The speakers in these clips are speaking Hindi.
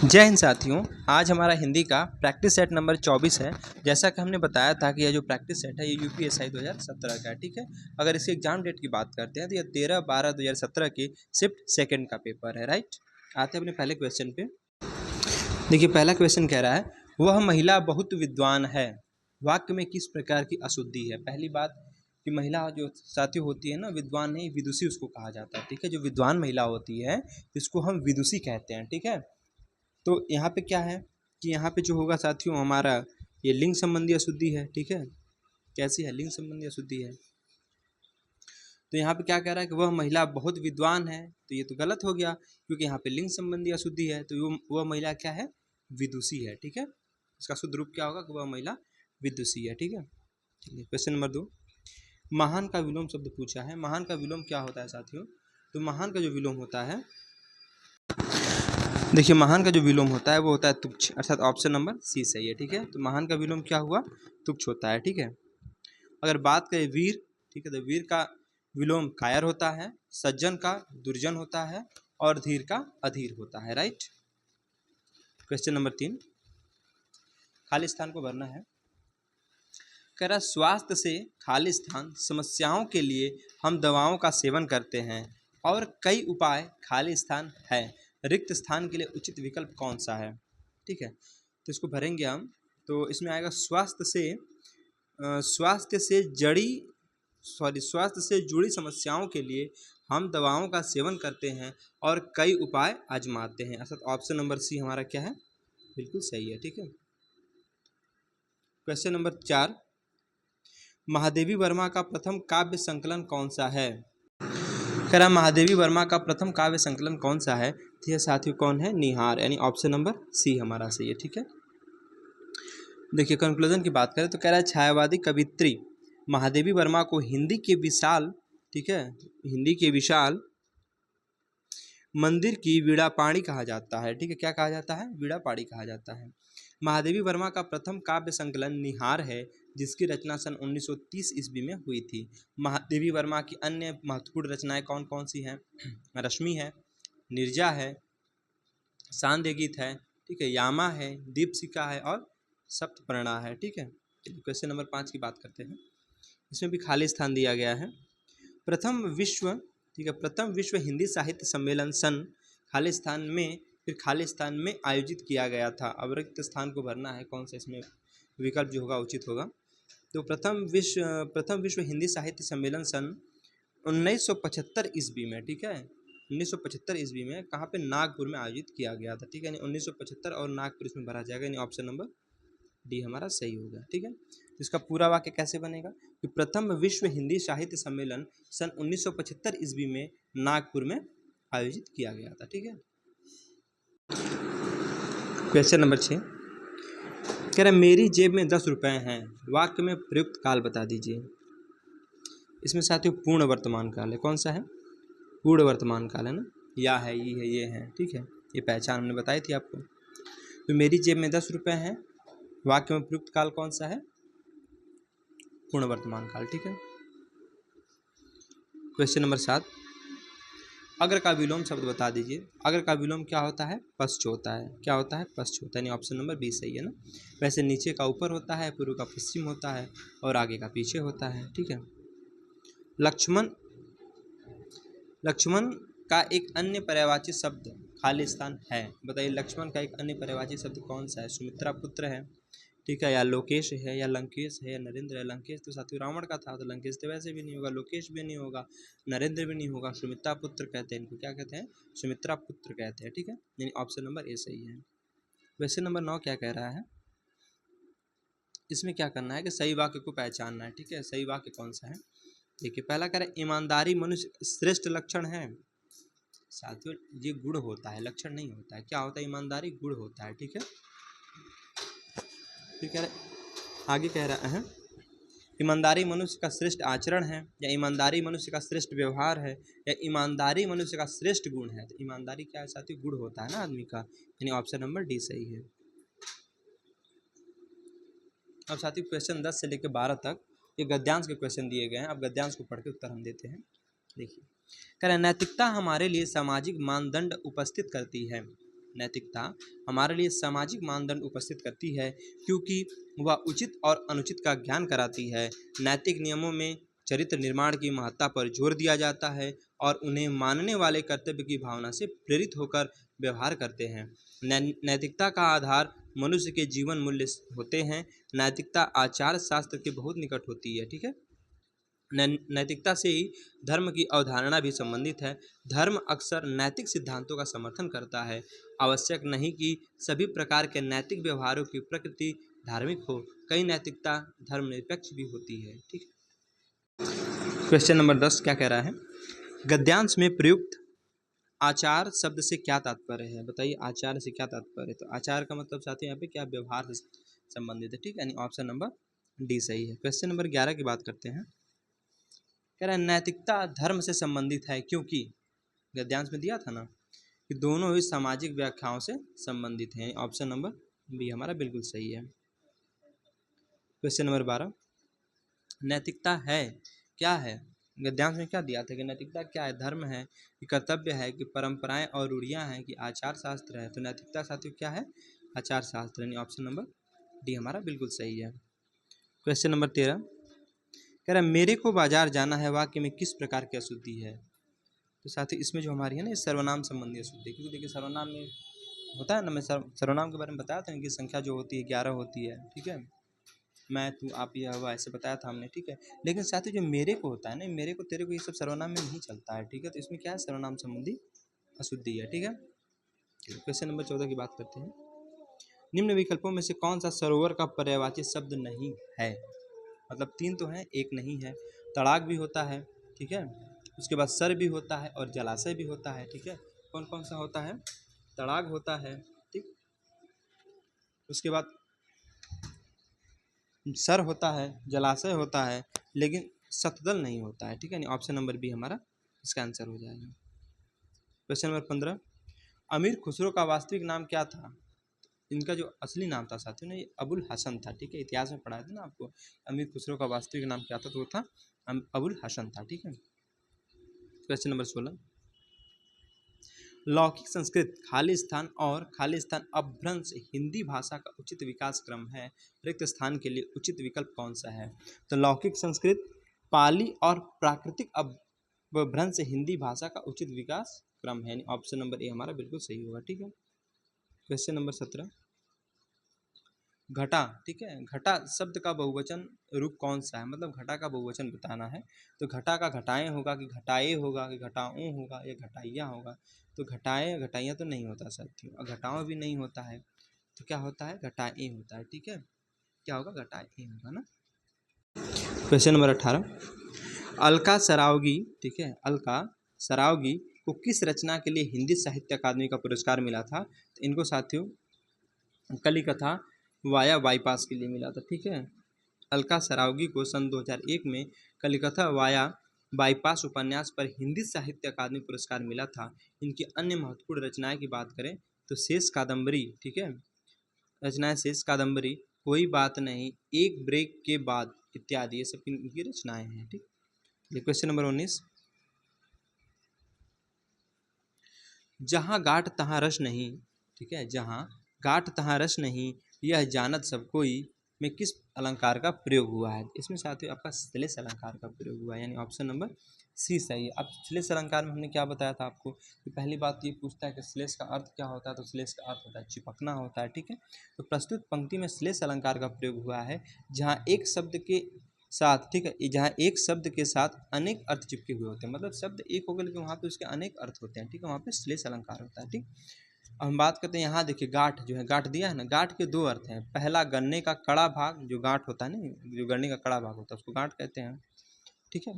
जय हिंद साथियों। आज हमारा हिंदी का प्रैक्टिस सेट नंबर 24 है। जैसा कि हमने बताया था कि यह जो प्रैक्टिस सेट है ये यूपीएससी 2017 का है। ठीक है, अगर इसके एग्जाम डेट की बात करते हैं तो यह 13/12/2017 की शिफ्ट सेकंड का पेपर है। राइट, आते हैं अपने पहले क्वेश्चन पे। देखिए, पहला क्वेश्चन कह रहा है वह महिला बहुत विद्वान है, वाक्य में किस प्रकार की अशुद्धि है। पहली बात कि महिला जो साथी होती है ना, विद्वान नहीं विदुषी उसको कहा जाता है। ठीक है, जो विद्वान महिला होती है इसको हम विदुषी कहते हैं। ठीक है, तो यहाँ पे क्या है कि यहाँ पे जो होगा साथियों हमारा ये लिंग संबंधी अशुद्धि है। ठीक है, कैसी है, लिंग संबंधी अशुद्धि है। तो यहाँ पे क्या कह रहा है कि वह महिला बहुत विद्वान है, तो ये तो गलत हो गया क्योंकि यहाँ पे लिंग संबंधी अशुद्धि है। तो वह महिला क्या है, विदुषी है। ठीक है, इसका शुद्ध रूप क्या होगा कि वह महिला विदुषी है। ठीक है, चलिए क्वेश्चन नंबर 2। महान का विलोम शब्द पूछा है। महान का विलोम क्या होता है साथियों? तो महान का जो विलोम होता है, देखिए महान का जो विलोम होता है वो होता है तुच्छ, अर्थात ऑप्शन नंबर सी सही है। ठीक है, तो महान का विलोम क्या हुआ, तुच्छ होता है। ठीक है, अगर बात करें वीर, ठीक है, तो वीर का विलोम कायर होता है, सज्जन का दुर्जन होता है और धीर का अधीर होता है। राइट, क्वेश्चन नंबर 3, खाली स्थान को भरना है। कह रहा स्वास्थ्य से खाली स्थान समस्याओं के लिए हम दवाओं का सेवन करते हैं और कई उपाय खाली स्थान है, रिक्त स्थान के लिए उचित विकल्प कौन सा है। ठीक है, तो इसको भरेंगे हम। तो इसमें आएगा स्वास्थ्य से जुड़ी समस्याओं के लिए हम दवाओं का सेवन करते हैं और कई उपाय आजमाते हैं, अर्थात ऑप्शन नंबर सी हमारा क्या है, बिल्कुल सही है। ठीक है, क्वेश्चन नंबर 4, महादेवी वर्मा का प्रथम काव्य संकलन कौन सा है। कह रहा महादेवी वर्मा का प्रथम काव्य संकलन कौन सा है, तो यह साथियों कौन है, निहार, यानी ऑप्शन नंबर सी हमारा सही है। ठीक है, देखिए कंक्लूजन की बात करें तो कह रहा है छायावादी कवित्री महादेवी वर्मा को हिंदी के विशाल, ठीक है, हिंदी के विशाल मंदिर की वीणापाणी कहा जाता है। ठीक है, क्या कहा जाता है, वीणापाणी कहा जाता है। महादेवी वर्मा का प्रथम काव्य संकलन निहार है, जिसकी रचना सन 1930 ईस्वी में हुई थी। महादेवी वर्मा की अन्य महत्वपूर्ण रचनाएं कौन कौन सी हैं? रश्मि है, निर्जा है, सांध्य गीत है, ठीक है, यामा है, दीपशिखा है और सप्तपर्णा है। ठीक है, क्वेश्चन नंबर 5 की बात करते हैं। इसमें भी खाली स्थान दिया गया है। प्रथम विश्व हिंदी साहित्य सम्मेलन सन खाली स्थान में आयोजित किया गया था। अब रिक्त स्थान को भरना है, कौन सा इसमें विकल्प जो होगा उचित होगा। तो प्रथम विश्व हिंदी साहित्य सम्मेलन सन 1975 ईस्वी में, ठीक है, 1975 ईस्वी में कहाँ पे, नागपुर में आयोजित किया गया था। ठीक है, यानी 1975 और नागपुर इसमें भरा जाएगा, यानी ऑप्शन नंबर डी हमारा सही होगा। ठीक है, तो इसका पूरा वाक्य कैसे बनेगा कि प्रथम विश्व हिंदी साहित्य सम्मेलन सन 1975 ईस्वी में नागपुर में आयोजित किया गया था। ठीक है, क्वेश्चन नंबर 6 कह रहा है मेरी जेब में 10 रुपए हैं, वाक्य में प्रयुक्त काल बता दीजिए। इसमें साथियों पूर्ण वर्तमान काल है। कौन सा है, पूर्ण वर्तमान काल है ना, या है, ये है। ठीक है, ये पहचान हमने बताई थी आपको। तो मेरी जेब में 10 रुपए हैं, वाक्य में प्रयुक्त काल कौन सा है, पूर्ण वर्तमान काल। ठीक है, क्वेश्चन नंबर 7, अगर का विलोम शब्द बता दीजिए। अगर का विलोम क्या होता है, पश्च होता है। क्या होता है, पश्च होता है, यानी ऑप्शन नंबर बी सही है ना। वैसे नीचे का ऊपर होता है, पूर्व का पश्चिम होता है और आगे का पीछे होता है। ठीक है, लक्ष्मण का एक अन्य पर्यायवाची शब्द खाली स्थान है, बताइए लक्ष्मण का एक अन्य पर्यायवाची शब्द कौन सा है। सुमित्रा पुत्र है, ठीक है, या लोकेश है, या लंकेश है, या नरेंद्र है। लंकेश तो साथियों रावण का था, तो लंकेश तो वैसे भी नहीं होगा, लोकेश भी नहीं होगा, नरेंद्र भी नहीं होगा। सुमित्रा पुत्र कहते हैं इनको, क्या कहते हैं, सुमित्रा पुत्र कहते हैं। ठीक है, यानी ऑप्शन नंबर ए सही है। क्वेश्चन नंबर 9 क्या कह रहा है, इसमें क्या करना है कि सही वाक्य को पहचानना है। ठीक है, सही वाक्य कौन सा है, देखिए पहला कह रहा है ईमानदारी मनुष्य श्रेष्ठ लक्षण है। साथियों ये गुण होता है, लक्षण नहीं होता है। क्या होता है, ईमानदारी गुण होता है। ठीक है, फिर कह रहा आगे कह रहा है ईमानदारी मनुष्य का श्रेष्ठ आचरण है, या ईमानदारी मनुष्य का श्रेष्ठ व्यवहार है, या ईमानदारी मनुष्य का श्रेष्ठ गुण है। तो ईमानदारी क्या है साथियों, गुण होता है ना आदमी का, यानी ऑप्शन नंबर डी सही है। अब साथियों क्वेश्चन 10 से लेकर 12 तक ये गद्यांश के क्वेश्चन दिए गए हैं। अब गद्यांश को पढ़ के उत्तर हम देते हैं। देखिए कह रहे नैतिकता हमारे लिए सामाजिक मानदंड उपस्थित करती है। नैतिकता हमारे लिए सामाजिक मानदंड उपस्थित करती है क्योंकि वह उचित और अनुचित का ज्ञान कराती है। नैतिक नियमों में चरित्र निर्माण की महत्ता पर जोर दिया जाता है और उन्हें मानने वाले कर्तव्य की भावना से प्रेरित होकर व्यवहार करते हैं। नैतिकता का आधार मनुष्य के जीवन मूल्य होते हैं। नैतिकता आचार शास्त्र के बहुत निकट होती है। ठीक है, नैतिकता से ही धर्म की अवधारणा भी संबंधित है। धर्म अक्सर नैतिक सिद्धांतों का समर्थन करता है। आवश्यक नहीं कि सभी प्रकार के नैतिक व्यवहारों की प्रकृति धार्मिक हो, कई नैतिकता धर्मनिरपेक्ष भी होती है। ठीक है, क्वेश्चन नंबर 10 क्या कह रहा है? गद्यांश में प्रयुक्त आचार शब्द से क्या तात्पर्य है? बताइए, आचार से क्या तात्पर्य है? तो आचार का मतलब साथी यहाँ पे क्या, व्यवहार से संबंधित है। ठीक है, यानी ऑप्शन नंबर डी सही है। क्वेश्चन नंबर 11 की बात करते हैं। कह रहा है नैतिकता धर्म से संबंधित है क्योंकि, गद्यांश में दिया था ना कि दोनों ही सामाजिक व्याख्याओं से संबंधित हैं। ऑप्शन नंबर बी हमारा बिल्कुल सही है। क्वेश्चन नंबर 12, नैतिकता है क्या है? गद्यांश में क्या दिया था कि नैतिकता क्या है? धर्म है कि कर्तव्य है कि परंपराएं और रूढ़ियां हैं कि आचार शास्त्र है? तो नैतिकता साथियों क्या है? आचार शास्त्र, यानी ऑप्शन नंबर डी हमारा बिल्कुल सही है। क्वेश्चन नंबर 13 कह रहा है मेरे को बाजार जाना है वाक्य में किस प्रकार की अशुद्धि है? तो साथ ही इसमें जो हमारी है ना सर्वनाम संबंधी अशुद्धि, क्योंकि देखिए सर्वनाम में होता है ना, मैं सर्वनाम के बारे में बताया था कि संख्या जो होती है 11 होती है। ठीक है, मैं तू आप यह हुआ ऐसे बताया था हमने। ठीक है, लेकिन साथ ही जो मेरे को होता है ना, मेरे को तेरे को, ये सब सर्वनाम में नहीं चलता है। ठीक है, तो इसमें क्या है, सर्वनाम संबंधी अशुद्धि है। ठीक है, क्वेश्चन नंबर 14 की बात करते हैं। निम्न विकल्पों में से कौन सा सरोवर का पर्यायवाची शब्द नहीं है? मतलब 3 तो हैं, एक नहीं है। तड़ाग भी होता है, ठीक है, उसके बाद सर भी होता है और जलाशय भी होता है। ठीक है, कौन कौन सा होता है? तड़ाग होता है, ठीक, उसके बाद सर होता है, जलाशय होता है, लेकिन सतदल नहीं होता है। ठीक है, ऑप्शन नंबर बी हमारा इसका आंसर हो जाएगा। क्वेश्चन नंबर 15, अमीर खुसरो का वास्तविक नाम क्या था? इनका जो असली नाम था साथियों ने, ये अबुल हसन था। ठीक है, इतिहास में पढ़ाया था ना आपको, अमीर खुसरो का वास्तविक नाम क्या था? तो वो था अबुल हसन था। ठीक है, क्वेश्चन नंबर 16, लौकिक संस्कृत खालिस्तान और खालिस्तान अपभ्रंश हिंदी भाषा का उचित विकास क्रम है। रिक्त स्थान के लिए उचित विकल्प कौन सा है? तो लौकिक संस्कृत, पाली और प्राकृतिक अपभ्रंश हिंदी भाषा का उचित विकास क्रम है। ऑप्शन नंबर ए हमारा बिल्कुल सही होगा। ठीक है, क्वेश्चन नंबर 17, घटा, ठीक है, घटा शब्द का बहुवचन रूप कौन सा है? मतलब घटा का बहुवचन बताना है। तो घटा का घटाएं होगा कि घटाए होगा कि घटाओं होगा या घटाइया होगा? तो घटाए घटाइया तो नहीं होता साथियों, और घटाओं भी नहीं होता है, तो क्या होता है? घटाए होता है। ठीक है, क्या होगा? घटाए होगा ना। क्वेश्चन नंबर 18, अलका सरावगी, ठीक है, अलका सरावगी को किस रचना के लिए हिंदी साहित्य अकादमी का पुरस्कार मिला था? तो इनको साथियों कलिकथा वाया बाईपास के लिए मिला था। ठीक है, अलका सरावगी को सन 2001 में कलिकथा वाया बाईपास उपन्यास पर हिंदी साहित्य अकादमी पुरस्कार मिला था। इनकी अन्य महत्वपूर्ण रचनाएं की बात करें तो शेष कादम्बरी, ठीक है, रचनाएं शेष कादम्बरी, कोई बात नहीं, एक ब्रेक के बाद इत्यादि, ये सब इनकी रचनाएं हैं। ठीक, क्वेश्चन नंबर 19, जहाँ गाठ तहाँ रस नहीं, ठीक है, जहाँ गाठ तहाँ रस नहीं, यह जानत सब कोई में किस अलंकार का प्रयोग हुआ है? इसमें साथियों आपका श्लेष अलंकार का प्रयोग हुआ है, यानी ऑप्शन नंबर सी सही है। अब श्लेष अलंकार में हमने क्या बताया था आपको कि पहली बात ये पूछता है कि श्लेष का अर्थ क्या होता है? तो श्लेष का अर्थ होता है चिपकना होता है। ठीक है, तो प्रस्तुत पंक्ति में श्लेष अलंकार का प्रयोग हुआ है जहाँ एक शब्द के साथ, ठीक है, जहाँ एक शब्द के साथ अनेक अर्थ चिपके हुए होते हैं, मतलब शब्द एक हो गया लेकिन वहाँ पे उसके अनेक अर्थ होते हैं। ठीक है, वहाँ पे श्लेष अलंकार होता है। ठीक, अब हम बात करते हैं, यहाँ देखिए गांठ जो है, गांठ दिया है ना, गांठ के दो अर्थ हैं। पहला गन्ने का कड़ा भाग, जो गांठ होता है ना, जो गन्ने का कड़ा भाग होता है उसको गांठ कहते हैं। ठीक है,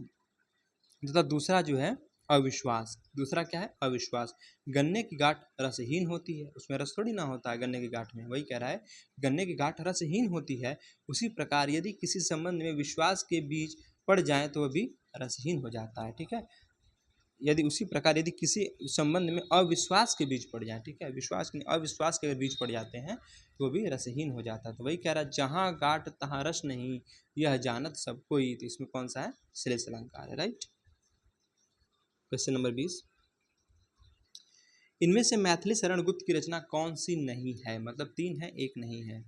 तथा दूसरा जो है अविश्वास। दूसरा क्या है? अविश्वास। गन्ने की गांठ रसहीन होती है, उसमें रस थोड़ी ना होता है गन्ने की गांठ में, वही कह रहा है गन्ने की गांठ रसहीन होती है। उसी प्रकार यदि किसी संबंध में विश्वास के बीज पड़ जाए तो वह भी रसहीन हो जाता है। ठीक है, यदि उसी प्रकार यदि किसी संबंध में अविश्वास के बीज पड़ जाए, ठीक है, विश्वास के अविश्वास के अगर बीज पड़ जाते हैं तो भी रसहीन हो जाता है। तो वही कह रहा है जहाँ गांठ तहाँ रस नहीं, यह जानत सब कोई। तो इसमें कौन सा है? श्लेष अलंकार है। राइट, क्वेश्चन नंबर 20, इनमें से मैथिली शरण गुप्त की रचना कौन सी नहीं है, मतलब 3 है, एक नहीं है।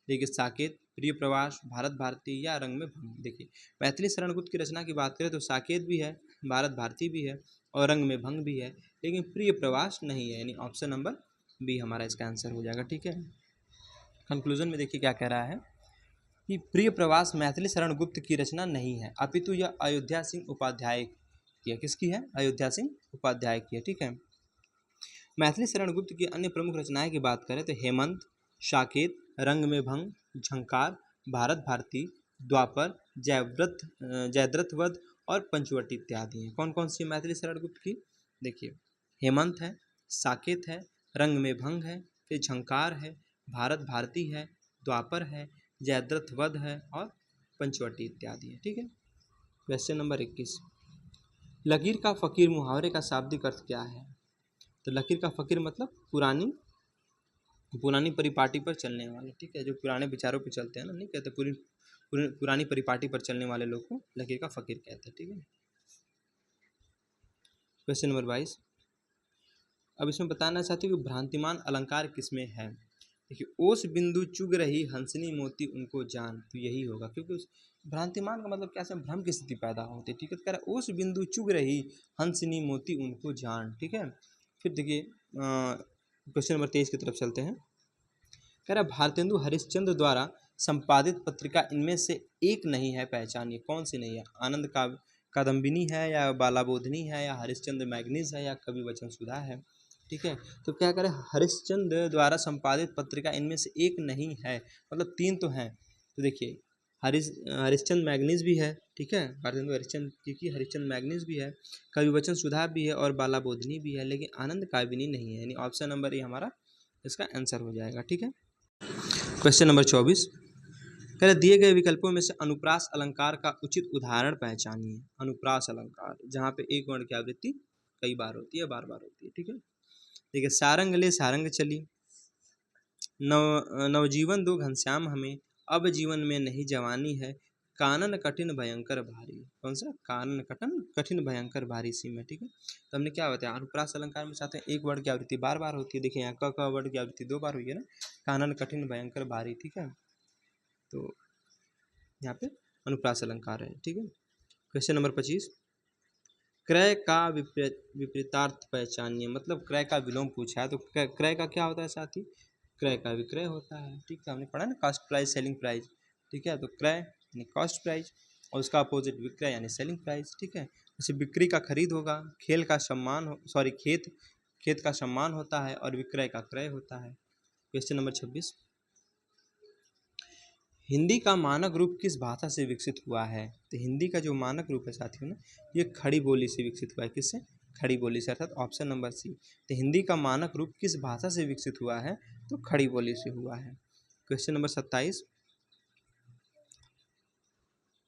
देखिए साकेत, प्रिय प्रवास, भारत भारती या रंग में भंग। देखिए मैथिली शरण गुप्त की रचना की बात करें तो साकेत भी है, भारत भारती भी है और रंग में भंग भी है, लेकिन प्रिय प्रवास नहीं है, यानी ऑप्शन नंबर बी हमारा इसका आंसर हो जाएगा। ठीक है, कंक्लूजन में देखिए क्या कह रहा है कि प्रिय प्रवास मैथिली शरण गुप्त की रचना नहीं है, अपितु यह अयोध्या सिंह उपाध्याय की है। किसकी है? अयोध्या सिंह उपाध्याय की है। ठीक है, मैथिली शरण गुप्त की अन्य प्रमुख रचनाएं की बात करें तो हेमंत, साकेत, रंग में भंग, झंकार, भारत भारती, द्वापर, जयद्रथ वध और पंचवटी इत्यादि हैं। कौन कौन सी मैथिली शरण गुप्त की? देखिए हेमंत है, साकेत है, रंग में भंग है, फिर झंकार है, भारत भारती है, द्वापर है, जयद्रथ वध है और पंचवटी इत्यादि है। ठीक है, क्वेश्चन नंबर 21, लकीर का फकीर मुहावरे का शाब्दिक अर्थ क्या है? तो लकीर का फकीर मतलब पुरानी पुरानी परिपाटी पर चलने वाले। ठीक है, जो पुराने विचारों पर चलते हैं ना, नहीं कहते पुरानी परिपाटी पर चलने वाले लोग को लकीर का फकीर कहते हैं। ठीक है, क्वेश्चन नंबर 22, अब इसमें बताना चाहती हूँ कि भ्रांतिमान अलंकार किसमें है। देखिए ओस बिंदु चुग रही हंसनी मोती उनको जान, तो यही होगा, क्योंकि उस भ्रांतिमान का मतलब क्या है? भ्रम की स्थिति पैदा होती है। ठीक है, तो कह रहा है ओस बिंदु चुग रही हंसनी मोती उनको जान। ठीक है, फिर देखिए क्वेश्चन नंबर 23 की तरफ चलते हैं। कह रहा भारतेंदु हरिश्चंद्र द्वारा संपादित पत्रिका इनमें से एक नहीं है, पहचानिए। कौन सी नहीं है? आनंद कादम्बिनी है या बालाबोधनी है या हरिश्चंद्र मैगनीज है या कवि वचन सुधा है। ठीक है, तो क्या करें, हरिश्चंद्र द्वारा संपादित पत्रिका इनमें से एक नहीं है, मतलब 3 तो हैं। तो देखिए हरिश्चंद्र मैगनीज भी है। ठीक है, भारतेंदु हरिश्चंद्र की हरिश्चंद्र मैगनीज भी है, कवि वचन सुधा भी है और बालाबोधनी भी है, लेकिन आनंद काबिनी नहीं है, यानी ऑप्शन नंबर ए हमारा इसका आंसर हो जाएगा। ठीक है, क्वेश्चन नंबर 24, कह रहे दिए गए विकल्पों में से अनुप्रास अलंकार का उचित उदाहरण पहचानिए। अनुप्रास अलंकार जहाँ पे एक वर्ण की आवृत्ति कई बार होती है, बार बार होती है। ठीक है, देखिए सारंग ले सारंग चली, नवजीवन दो घनश्याम हमें, अब जीवन में नहीं जवानी है, कानन कठिन भयंकर भारी। कौन सा? कानन कठिन भयंकर भारी सी में। ठीक है, तो हमने क्या बताया, अनुप्रास अलंकार में चाहते हैं एक वर्ड की आवृत्ति बार बार होती है। देखिए यहाँ क वर्ड की आवृत्ति 2 बार हुई है ना, कानन कठिन भयंकर भारी। ठीक है, तो यहाँ पे अनुप्रास अलंकार है। ठीक है, क्वेश्चन नंबर 25, क्रय का विपरीतार्थ पहचानिए, मतलब क्रय का विलोम पूछा है, तो क्रय का क्या होता है साथी? क्रय का विक्रय होता है। ठीक है, हमने पढ़ा ना, कॉस्ट प्राइस सेलिंग प्राइस। ठीक है, तो क्रय यानी कॉस्ट प्राइस और उसका अपोजिट विक्रय यानी सेलिंग प्राइस। ठीक है, जैसे बिक्री का खरीद होगा, खेल का सम्मान सॉरी खेत का सम्मान होता है और विक्रय का क्रय होता है। क्वेश्चन नंबर 26, हिंदी का मानक रूप किस भाषा से विकसित हुआ है? तो हिंदी का जो मानक रूप है साथियों ने, ये खड़ी बोली से विकसित हुआ है। किससे? खड़ी बोली से, अर्थात ऑप्शन नंबर सी। तो हिंदी का मानक रूप किस भाषा से विकसित हुआ है? तो खड़ी बोली से हुआ है। क्वेश्चन नंबर 27,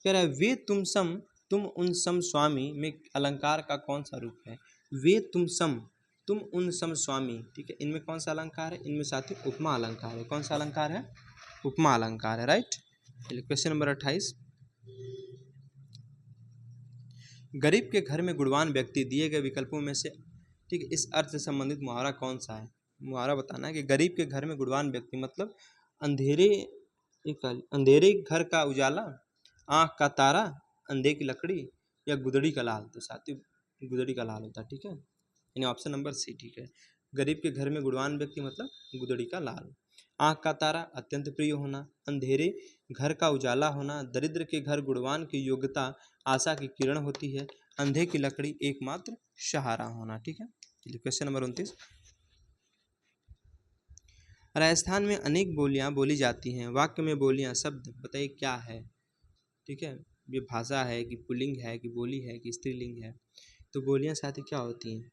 कह रहा है वे तुम सम तुम उन सम स्वामी में अलंकार का कौन सा रूप है? वे तुम उन सम स्वामी। ठीक है, इनमें कौन सा अलंकार है? इनमें साथी उपमा अलंकार है। कौन सा अलंकार है? उपमा अलंकार है। राइट, चलिए क्वेश्चन नंबर 28, गरीब के घर में गुणवान व्यक्ति दिए गए विकल्पों में से, ठीक है, इस अर्थ से संबंधित मुहावरा कौन सा है? मुहावरा बताना है कि गरीब के घर में गुणवान व्यक्ति मतलब अंधेरे अंधेरे घर का उजाला, आँख का तारा, अंधे की लकड़ी या गुदड़ी का लाल। तो साथियों गुदड़ी का लाल होता है। ठीक है, यानी ऑप्शन नंबर सी ठीक है, गरीब के घर में गुणवान व्यक्ति मतलब गुदड़ी का लाल। आँख का तारा अत्यंत प्रिय होना, अंधेरे घर का उजाला होना, दरिद्र के घर गुणवान की योग्यता आशा की किरण होती है, अंधे की लकड़ी एकमात्र सहारा होना। ठीक है, चलिए क्वेश्चन नंबर 29, राजस्थान में अनेक बोलियां बोली जाती हैं, वाक्य में बोलियां शब्द बताइए क्या है? ठीक है, ये भाषा है कि पुल्लिंग है कि बोली है कि स्त्रीलिंग है? तो बोलियां साथी क्या होती हैं?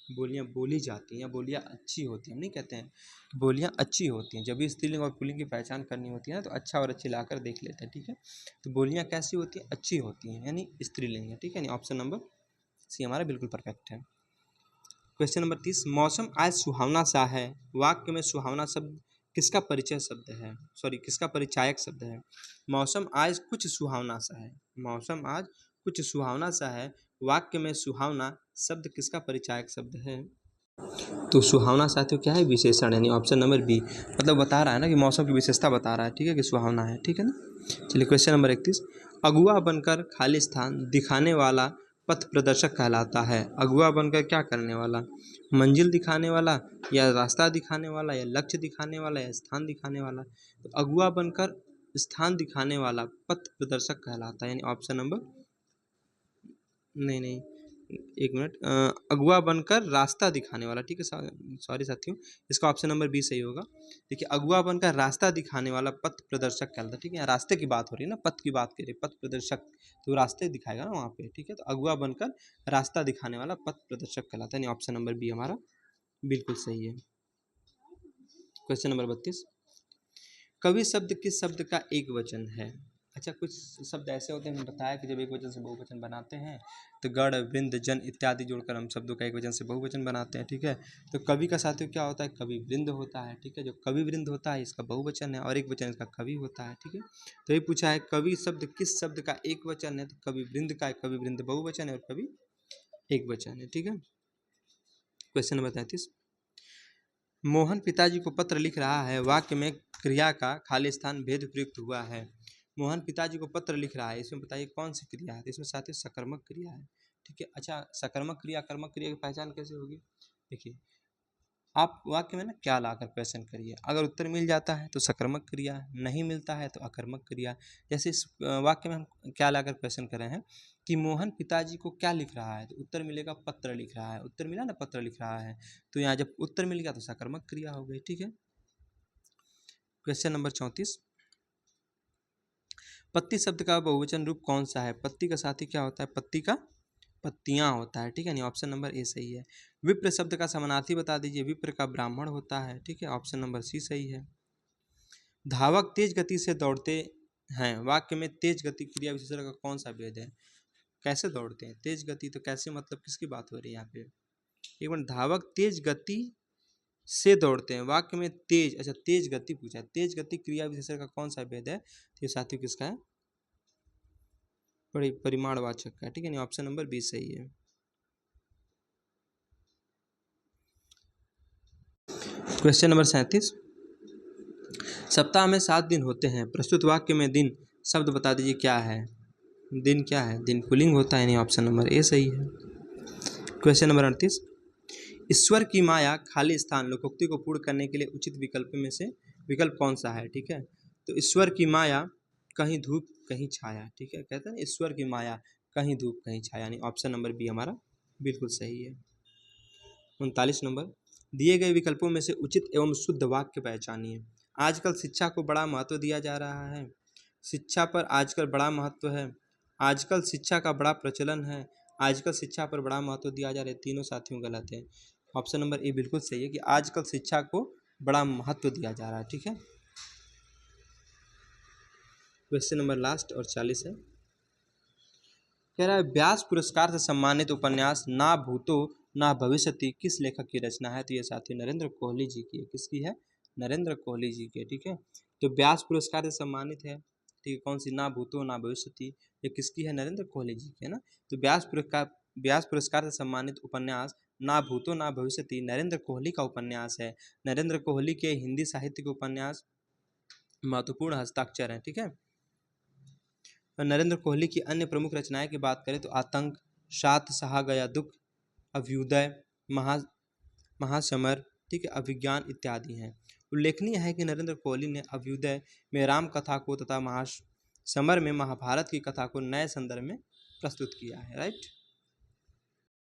बोलियां बोली जाती हैं या बोलियां अच्छी होती हैं। हम नहीं कहते हैं कि बोलियां अच्छी होती हैं, जब भी स्त्रीलिंग और पुल्लिंग की पहचान करनी होती है ना, तो अच्छा और अच्छी लाकर देख लेते हैं। ठीक है, तो बोलियां कैसी होती हैं? अच्छी होती हैं, यानी स्त्रीलिंग है। ठीक है, यानी ऑप्शन नंबर सी हमारा बिल्कुल परफेक्ट है। क्वेश्चन नंबर 30, मौसम आज सुहावना सा है, वाक्य में सुहावना शब्द किसका परिचय शब्द है? सॉरी, किसका परिचायक शब्द है? मौसम आज कुछ सुहावना सा है, मौसम आज कुछ सुहावना सा है, वाक्य में सुहावना शब्द किसका परिचायक शब्द है? तो सुहावना साथियों क्या है, विशेषण, यानी ऑप्शन नंबर बी, मतलब बता रहा है ना कि मौसम की विशेषता बता रहा है, ठीक है, कि सुहावना है, ठीक है ना। चलिए क्वेश्चन नंबर 31, अगुआ बनकर खाली स्थान दिखाने वाला पथ प्रदर्शक कहलाता है। अगुआ बनकर क्या करने वाला, मंजिल दिखाने वाला, या रास्ता दिखाने वाला, या लक्ष्य दिखाने वाला, या स्थान दिखाने वाला। तो अगुआ बनकर स्थान दिखाने वाला पथ प्रदर्शक कहलाता है, यानी ऑप्शन नंबर, नहीं नहीं, एक मिनट, अगुआ बनकर रास्ता दिखाने वाला, ठीक है, सॉरी साथियों, इसका ऑप्शन नंबर बी सही होगा। देखिए अगुआ बनकर रास्ता दिखाने वाला पथ प्रदर्शक कहलाता है, ठीक है, यहाँ रास्ते की बात हो रही है ना, पथ की बात करिए, पथ प्रदर्शक तो रास्ते दिखाएगा ना वहाँ पे, ठीक है, तो अगुआ बनकर रास्ता दिखाने वाला पथ प्रदर्शक कहलाता है, यानी ऑप्शन नंबर बी हमारा बिल्कुल सही है। क्वेश्चन नंबर 32, कवि शब्द किस शब्द का एक वचन है। अच्छा, कुछ शब्द ऐसे होते हैं, हमने बताया कि जब एक वचन से बहुवचन बनाते हैं तो गण, वृंद, जन इत्यादि जोड़कर हम शब्दों का एक वचन से बहुवचन बनाते हैं, ठीक है। तो कवि का साथियों क्या होता है, कवि वृंद होता है, ठीक है, जो कवि वृंद होता है इसका बहुवचन है, और एक वचन इसका कवि होता है, ठीक है। तो ये पूछा है कवि शब्द किस शब्द का एक वचन है, तो कवि वृंद का, कवि वृंद बहुवचन है और कवि एक वचन है, ठीक है। क्वेश्चन नंबर 33, मोहन पिताजी को पत्र लिख रहा है, वाक्य में क्रिया का खाली स्थान भेद प्रयुक्त हुआ है। मोहन पिताजी को पत्र लिख रहा है, इसमें बताइए कौन सी क्रिया है, तो इसमें साथ ही सकर्मक क्रिया है, ठीक है। अच्छा, सकर्मक क्रिया कर्मक क्रिया की पहचान कैसे होगी, देखिए आप वाक्य में ना क्या लाकर क्वेश्चन करिए, अगर उत्तर मिल जाता है तो सकर्मक क्रिया, नहीं मिलता है तो अकर्मक क्रिया। जैसे इस वाक्य में हम क्या लाकर क्वेश्चन कर रहे हैं कि मोहन पिताजी को क्या लिख रहा है, तो उत्तर मिलेगा पत्र लिख रहा है, उत्तर मिला ना, पत्र लिख रहा है, तो यहाँ जब उत्तर मिल गया तो सकर्मक क्रिया हो गई, ठीक है। क्वेश्चन नंबर 34, पत्ती शब्द का बहुवचन रूप कौन सा है। पत्ती का साथी क्या होता है, पत्ती का पत्तियां होता है, ठीक है, नहीं ऑप्शन नंबर ए सही है। विप्र शब्द का समानार्थी बता दीजिए, विप्र का ब्राह्मण होता है, ठीक है, ऑप्शन नंबर सी सही है। धावक तेज गति से दौड़ते हैं, वाक्य में तेज गति क्रिया विशेषण का कौन सा भेद है, कैसे दौड़ते हैं, तेज गति तो कैसे, मतलब किसकी बात हो रही है यहाँ पे, एक मिनट, धावक तेज गति से दौड़ते हैं, वाक्य में तेज, अच्छा तेज गति पूछा है, तेज गति क्रिया विशेषण का कौन सा भेद है, तो ये साथियों किसका है, परिमाणवाचक का, ठीक है, नहीं ऑप्शन नंबर बी सही है। क्वेश्चन नंबर 37, सप्ताह में 7 दिन होते हैं, प्रस्तुत वाक्य में दिन शब्द बता दीजिए क्या है। दिन क्या है, दिन पुल्लिंग होता है, नहीं ऑप्शन नंबर ए सही है। क्वेश्चन नंबर 38, ईश्वर की माया खाली स्थान लोकोक्ति को पूर्ण करने के लिए उचित विकल्प में से विकल्प कौन सा है, ठीक है। तो ईश्वर की माया कहीं धूप कहीं छाया, ठीक है, कहते हैं ना ईश्वर की माया कहीं धूप कहीं छाया, यानी ऑप्शन नंबर बी हमारा बिल्कुल सही है। 39 नंबर, दिए गए विकल्पों में से उचित एवं शुद्ध वाक्य पहचानिए। आजकल शिक्षा को बड़ा महत्व दिया जा रहा है, शिक्षा पर आजकल बड़ा महत्व है, आजकल शिक्षा का बड़ा प्रचलन है, आजकल शिक्षा पर बड़ा महत्व दिया जा रहा है, तीनों साथियों गलत है। ऑप्शन नंबर ए बिल्कुल सही है कि आजकल शिक्षा को बड़ा महत्व दिया जा रहा है, ठीक है। क्वेश्चन नंबर लास्ट और 40 है, कह रहा है व्यास पुरस्कार से सम्मानित उपन्यास ना भूतो ना भविष्यति किस लेखक की रचना है, तो ये साथी नरेंद्र कोहली जी की है, किसकी है, नरेंद्र कोहली जी की, ठीक है। तो व्यास पुरस्कार से सम्मानित है, ठीक है, कौन सी, ना भूतो ना भविष्यति, ये किसकी है, नरेंद्र कोहली जी की है ना। तो व्यास पुरस्कार से सम्मानित उपन्यास ना भूतो ना भविष्यति नरेंद्र कोहली का उपन्यास है। नरेंद्र कोहली के हिंदी साहित्य के उपन्यास महत्वपूर्ण हस्ताक्षर हैं, ठीक है। नरेंद्र कोहली की अन्य प्रमुख रचनाएं की बात करें तो आतंक, साथ सहा गया दुख, अभ्युदय, महासमर, ठीक है, अभिज्ञान इत्यादि हैं। उल्लेखनीय है कि नरेंद्र कोहली ने अभ्युदय में राम कथा को तथा महासमर में महाभारत की कथा को नए संदर्भ में प्रस्तुत किया है, राइट।